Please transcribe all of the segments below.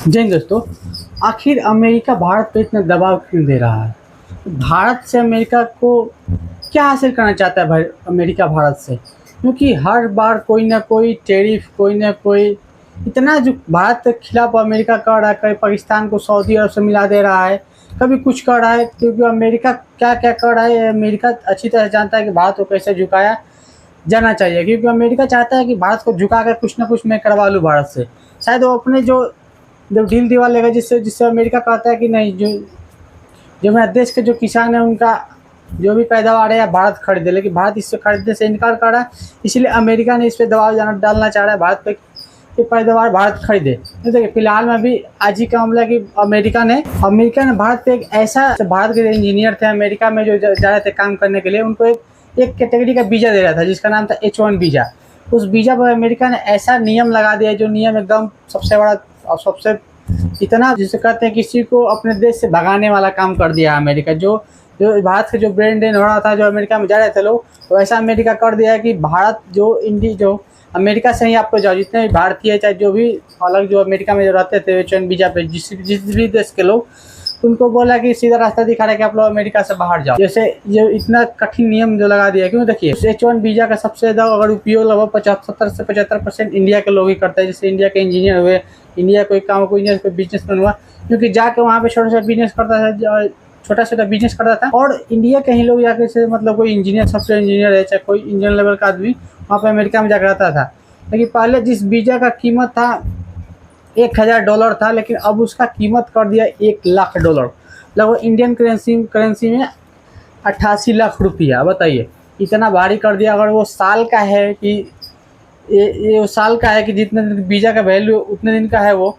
जय हिंद दोस्तों। आखिर अमेरिका भारत पे इतना दबाव क्यों दे रहा है? भारत से अमेरिका को क्या हासिल करना चाहता है भाई अमेरिका भारत से? क्योंकि हर बार कोई ना कोई टैरिफ, कोई ना कोई इतना जो भारत के खिलाफ अमेरिका कर रहा है, कभी पाकिस्तान को सऊदी अरब से मिला दे रहा है, कभी कुछ कर रहा है। क्योंकि अमेरिका क्या क्या कर रहा है, ये अमेरिका अच्छी तरह जानता है कि भारत को कैसे झुकाया जाना चाहिए। क्योंकि अमेरिका चाहता है कि भारत को झुका कर कुछ ना कुछ मैं करवा लूँ भारत से। शायद वो अपने जो जब डील दिवा लेगा, जिससे जिससे अमेरिका कहता है कि नहीं, जो जो मेरा देश के जो किसान है उनका जो भी पैदावार है या भारत खरीदे, लेकिन भारत इससे खरीदने से इनकार कर रहा है। इसलिए अमेरिका ने इस पर दबाव डालना चाह रहा है भारत पे कि पैदावार भारत खरीदे। तो देखिए फिलहाल में अभी आज ही का मामला कि अमेरिका ने भारत पे एक ऐसा, भारत के इंजीनियर थे अमेरिका में जो जा रहे थे काम करने के लिए, उनको एक कैटेगरी का वीज़ा दे रहा था जिसका नाम था H1 वीज़ा। उस वीज़ा पर अमेरिका ने ऐसा नियम लगा दिया, जो नियम एकदम सबसे बड़ा और सबसे इतना जिसे कहते हैं किसी को अपने देश से भगाने वाला काम कर दिया अमेरिका। जो जो भारत के जो ब्रेन ड्रेन हो रहा था, जो अमेरिका में जा रहे थे लोग, तो ऐसा अमेरिका कर दिया कि भारत जो अमेरिका से ही आपको जाओ, जितने भी भारतीय चाहे जो भी अलग जो अमेरिका में जो रहते थे H1 वीज़ा पे जिस भी देश के लोग, उनको बोला कि सीधा रास्ता दिखा रहा है कि आप लोग अमेरिका से बाहर जाओ। जैसे ये इतना कठिन नियम जो लगा दिया, क्यों? देखिए H1 वीज़ा का सबसे ज़्यादा अगर उपयोग लगभग 70 से 75% इंडिया के लोग ही करते हैं। जैसे इंडिया के इंजीनियर हुए, इंडिया कोई काम, कोई बिजनेसमैन हुआ, क्योंकि जाके वहाँ पे छोटा छोटा बिजनेस करता था और इंडिया के ही लोग जाके से मतलब कोई इंजीनियर, सॉफ्टवेयर इंजीनियर है, चाहे कोई इंजीनियर लेवल का आदमी वहाँ पे अमेरिका में जाकर रहता था। लेकिन पहले जिस वीज़ा का कीमत था $1000 था, लेकिन अब उसका कीमत कर दिया $1,00,000, लगभग इंडियन करेंसी में 88 लाख रुपया। बताइए इतना भारी कर दिया। अगर वो साल का है कि ये साल का है कि जितने दिन वीज़ा का वैल्यू उतने दिन का है वो,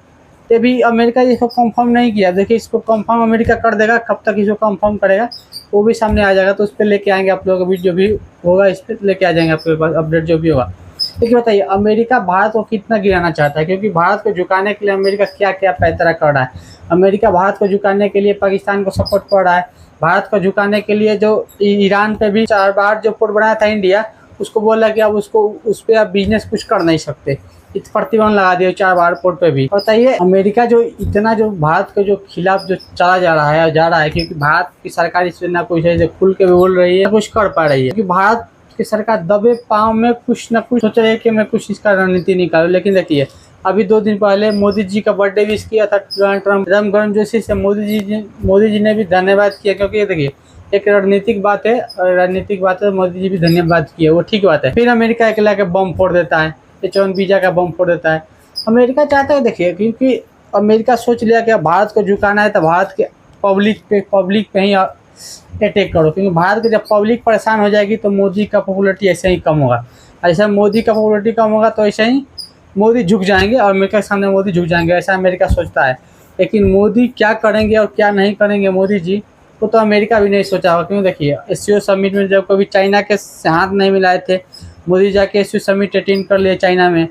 तो भी अमेरिका इसको कंफर्म नहीं किया। देखिए इसको कंफर्म अमेरिका कर देगा, कब तक इसको कंफर्म करेगा वो भी सामने आ जाएगा। तो उस पर लेके आएंगे आप लोगों को, जो भी होगा इस पर लेके आ जाएंगे आपके पास अपडेट जो भी होगा। देखिए बताइए अमेरिका भारत को कितना गिराना चाहता है, क्योंकि भारत को झुकाने के लिए अमेरिका क्या क्या पैतरा कर रहा है। अमेरिका भारत को झुकाने के लिए पाकिस्तान को सपोर्ट कर रहा है। भारत को झुकाने के लिए जो ईरान पे भी 4 बार जो पोर्ट बनाया था इंडिया, उसको बोला कि अब उसको उस पर आप बिजनेस कुछ कर नहीं सकते, इस प्रतिबंध लगा दिया 4 बार पोर्ट पे भी। बताइए अमेरिका जो इतना जो भारत के जो खिलाफ जो चला जा रहा है, क्योंकि भारत की सरकार इससे ना कुछ है खुल के भी बोल रही है, कुछ कर पा रही है। क्योंकि भारत की सरकार दबे पाँव में कुछ ना कुछ सोच रही है कि मैं कुछ इसका रणनीति निकालूं। लेकिन देखिए अभी 2 दिन पहले मोदी जी का बर्थडे विश किया था डोनाल्ड ट्रम्प, एकदम गर्मजोशी से मोदी जी ने भी धन्यवाद किया। क्योंकि देखिए एक रणनीतिक बात है, तो मोदी जी भी धन्यवाद किए, वो ठीक बात है। फिर अमेरिका अकेला के बम फोड़ देता है, H1 वीज़ा का बम फोड़ देता है। अमेरिका चाहता है, देखिए क्योंकि अमेरिका सोच लिया कि भारत को झुकाना है तो भारत के पब्लिक पे ही अटैक करो। क्योंकि भारत के जब पब्लिक परेशान हो जाएगी तो मोदी का पॉपुलरिटी ऐसे ही कम होगा। ऐसा मोदी का पॉपुलरिटी कम होगा तो ऐसे ही मोदी झुक जाएंगे और अमेरिका के सामने मोदी झुक जाएंगे, ऐसा अमेरिका सोचता है। लेकिन मोदी क्या करेंगे और क्या नहीं करेंगे मोदी जी, वो तो अमेरिका भी नहीं सोचा होगा। क्यों? देखिए SCO समिट में जब कभी चाइना के से हाथ नहीं मिलाए थे, मोदी जाके SCO समिट अटेंड कर लिया चाइना में।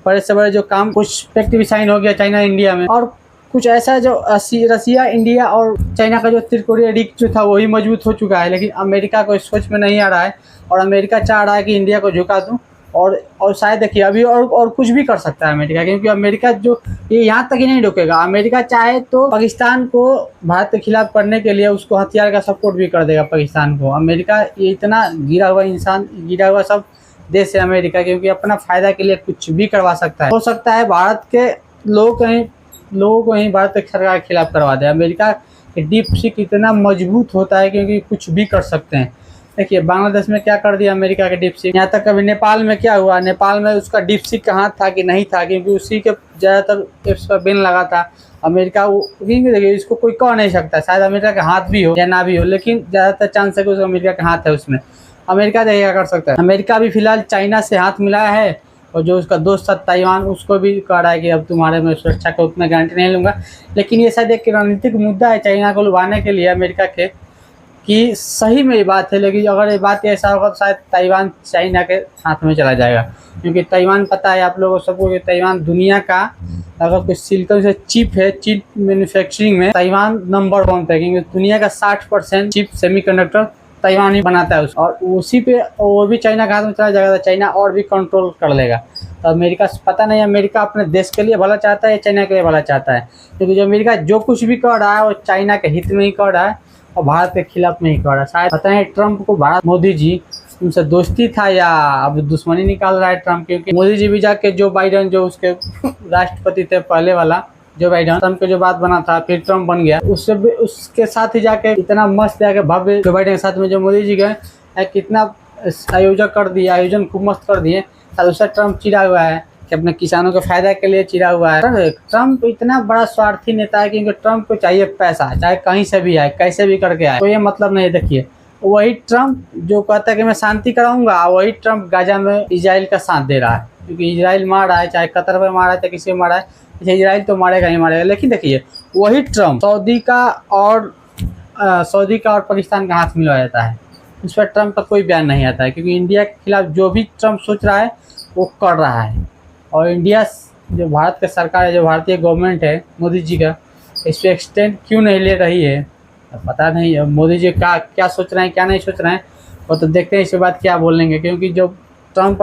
बड़े से बड़े जो काम कुछ पैक्ट भी साइन हो गया चाइना इंडिया में, और कुछ ऐसा जो रसिया, इंडिया और चाइना का जो त्रिकोणीय रिक्त जो था वही मजबूत हो चुका है। लेकिन अमेरिका को इस सोच में नहीं आ रहा है और अमेरिका चाह रहा है कि इंडिया को झुका दूं। और शायद देखिए अभी और कुछ भी कर सकता है अमेरिका, क्योंकि अमेरिका जो ये यहाँ तक ही नहीं रुकेगा। अमेरिका चाहे तो पाकिस्तान को भारत के खिलाफ करने के लिए उसको हथियार का सपोर्ट भी कर देगा पाकिस्तान को। अमेरिका ये इतना गिरा हुआ सब देश है अमेरिका, क्योंकि अपना फ़ायदा के लिए कुछ भी करवा सकता है। हो सकता है भारत के लोगों को ही भारत की सरकार के खिलाफ करवा दे। अमेरिका के डीप सीक इतना मजबूत होता है क्योंकि कुछ भी कर सकते हैं। देखिए बांग्लादेश में क्या कर दिया अमेरिका के डीप सीक, यहाँ तक कभी नेपाल में क्या हुआ, नेपाल में उसका डीप सीक का हाथ था कि नहीं था, क्योंकि उसी के ज़्यादातर एप्स पर बैन लगा था अमेरिका। देखिए इसको कोई कह नहीं सकता, शायद अमेरिका का हाथ भी हो या ना भी हो, लेकिन ज़्यादातर चांस है कि उसका अमेरिका का हाथ है उसमें। अमेरिका देखिए क्या कर सकता है। अमेरिका भी फिलहाल चाइना से हाथ मिलाया है, और जो उसका दोस्त था ताइवान, उसको भी कह रहा है कि अब तुम्हारे में सुरक्षा का उतना गारंटी नहीं लूँगा। लेकिन ये शायद एक रणनीतिक मुद्दा है चाइना को लुभाने के लिए अमेरिका के, कि सही में ये बात है। लेकिन अगर ये बात ऐसा होगा तो शायद ताइवान चाइना के हाथ में चला जाएगा। क्योंकि ताइवान पता है आप लोगों सबको कि ताइवान दुनिया का अगर कोई सिलिकॉन से चिप है, चिप मैन्युफैक्चरिंग में ताइवान नंबर 1 पे, क्योंकि दुनिया का 60% चिप सेमीकंडक्टर ताइवान ही बनाता है और उसी पे वो भी चाइना के हाथ में चला जाएगा तो चाइना और भी कंट्रोल कर लेगा। तो अमेरिका पता नहीं अमेरिका अपने देश के लिए भला चाहता है या चाइना के लिए भला चाहता है, क्योंकि जो अमेरिका जो कुछ भी कर रहा है वो चाइना के हित में ही कर रहा है और भारत के खिलाफ में ही कर रहा है। शायद पता नहीं ट्रम्प को भारत मोदी जी उनसे दोस्ती था या अब दुश्मनी निकाल रहा है ट्रम्प, क्योंकि मोदी जी भी जाके जो बाइडन जो उसके राष्ट्रपति थे पहले वाला जो बाइडन, ट्रम्प के जो बात बना था फिर ट्रम्प बन गया, उससे भी उसके साथ ही जाके इतना मस्त जाके भव्य जो बाइडन के साथ में जो मोदी जी गए कितना आयोजन खूब मस्त कर दिए। दूसरा ट्रम्प चिरा हुआ है कि अपने किसानों के फायदा के लिए चिरा हुआ है। ट्रम्प इतना बड़ा स्वार्थी नेता है क्योंकि ट्रम्प को चाहिए पैसा, चाहे कहीं से भी आए कैसे भी करके आए, तो ये मतलब नहीं। देखिए वही ट्रम्प जो कहता है कि मैं शांति कराऊंगा, वही ट्रम्प गाजा में इजराइल का साथ दे रहा है, क्योंकि इजराइल मार रहा है, चाहे कतर में मारा है चाहे किसी में मारा है, इजराइल तो मारेगा ही मारेगा। लेकिन देखिए वही ट्रम्प सऊदी का और पाकिस्तान का हाथ मिलवा जाता है, उस पर ट्रम्प का कोई बयान नहीं आता है, क्योंकि इंडिया के खिलाफ जो भी ट्रम्प सोच रहा है वो कर रहा है। और इंडिया जो भारत का सरकार है, जो भारतीय गवर्नमेंट है मोदी जी का, इस पर एक्सटेंड क्यों नहीं ले रही है पता नहीं। मोदी जी का क्या सोच रहे हैं क्या नहीं सोच रहे हैं वो तो देखते हैं, इसके बाद क्या बोलेंगे। क्योंकि जो ट्रम्प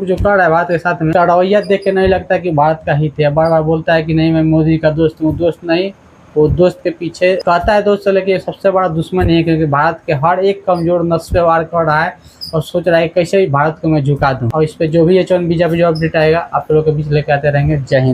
जो कर रहा है भारत के साथ में, रवैया देख के नहीं लगता कि भारत का हित है। बार बार बोलता है कि नहीं मैं मोदी का दोस्त हूँ, दोस्त नहीं, वो दोस्त के पीछे कहता है दोस्त, लेकिन सबसे बड़ा दुश्मन ही है, क्योंकि भारत के हर एक कमजोर नस पे वार कर रहा है और सोच रहा है कैसे भी भारत को मैं झुका दूँ। और इस पर जो भी एच1 वीजा पे जो अपडेट आएगा आप लोगों के बीच लेकर आते रहेंगे। जय हिंद।